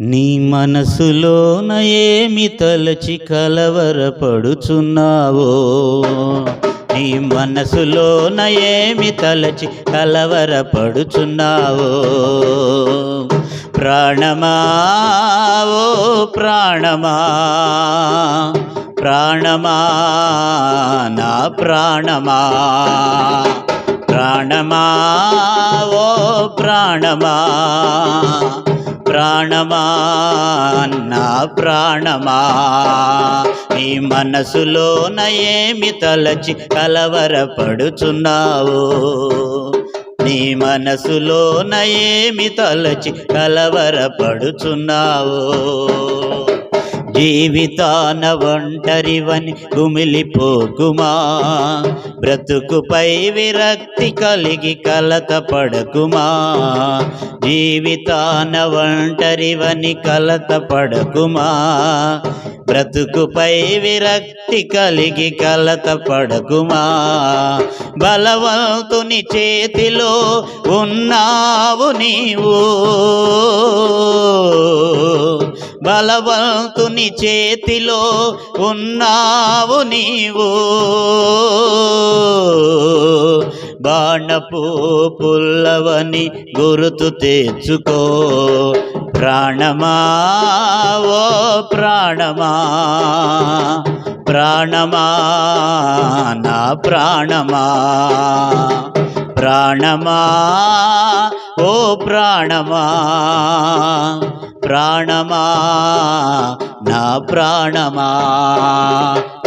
నీ మనసులోన ఏమి తలచి కలవరపడుచున్నావో, నీ మనసులోన ఏమి తలచి కలవరపడుచున్నావో. ప్రాణమా ఓ ప్రాణమా, ప్రాణమా నా ప్రాణమా, ప్రాణమా ఓ ప్రాణమా, ప్రాణమా నా ప్రాణమా. నీ మనసులోన ఏమి తలచి కలవరపడుచున్నావో, నీ మనసులోన ఏమి తలచి కలవరపడుచున్నావో. జీవితాన ఒంటరివని కుమిలిపోకుమా, బ్రతుకుపై విరక్తి కలిగి కలతపడకుమా. జీవితాన ఒంటరివని కలతపడకుమా, బ్రతుకుపై విరక్తి కలిగి కలతపడకుమా. బలవంతుని చేతిలో ఉన్నావు నీవు, బలవంతుని చేతిలో ఉన్నావు నీవు. బాణపు పుల్లవని గుర్తు తెచ్చుకో. ప్రాణమా ఓ ప్రాణమా, ప్రాణమా నా ప్రాణమా, ప్రాణమా ఓ ప్రాణమా, ప్రాణమా నా ప్రాణమా.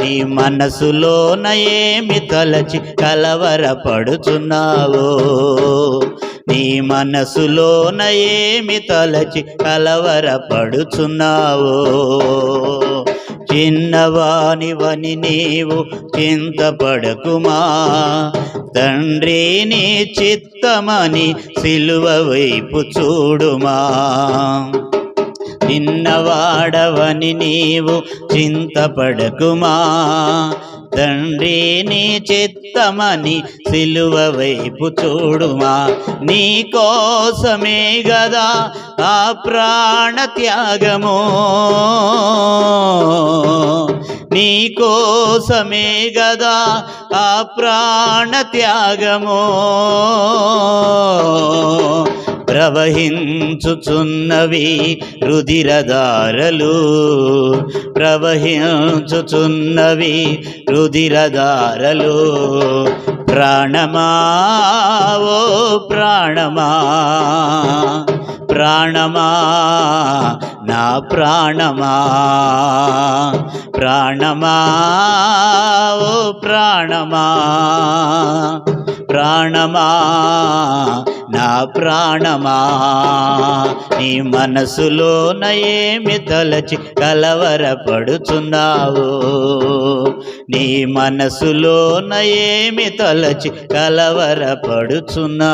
నీ మనసులోన ఏమి తలచి కలవరపడుచున్నావో, నీ మనసులోన ఏమి తలచి కలవరపడుచున్నావో. చిన్నవానివని నీవు చింతపడకుమా, తండ్రి నీ చిత్తమని సిలువ వైపు చూడుమా. చిన్నవాడవని నీవు చింతపడకుమా, తండ్రి నీ చిత్తమని సిలువ వైపు చూడుమా. నీ కోసమే గదా ఆ ప్రాణ త్యాగము, నీ కోసమే గదా ఆ ప్రాణ త్యాగము. ప్రవహించుచున్నవి రుధిరధారలు, ప్రవహించుచున్నవి రుధిరధారలు. ప్రాణమా ఓ ప్రాణమా, ప్రాణమా నా ప్రాణమా, ప్రాణమా ఓ ప్రాణమా, ప్రాణమా నా ప్రాణమా. నీ మనసులోన ఏమి తలచి కలవరపడుచున్నావో, నీ మనసులోన ఏమి తలచి కలవరపడుచున్నావో.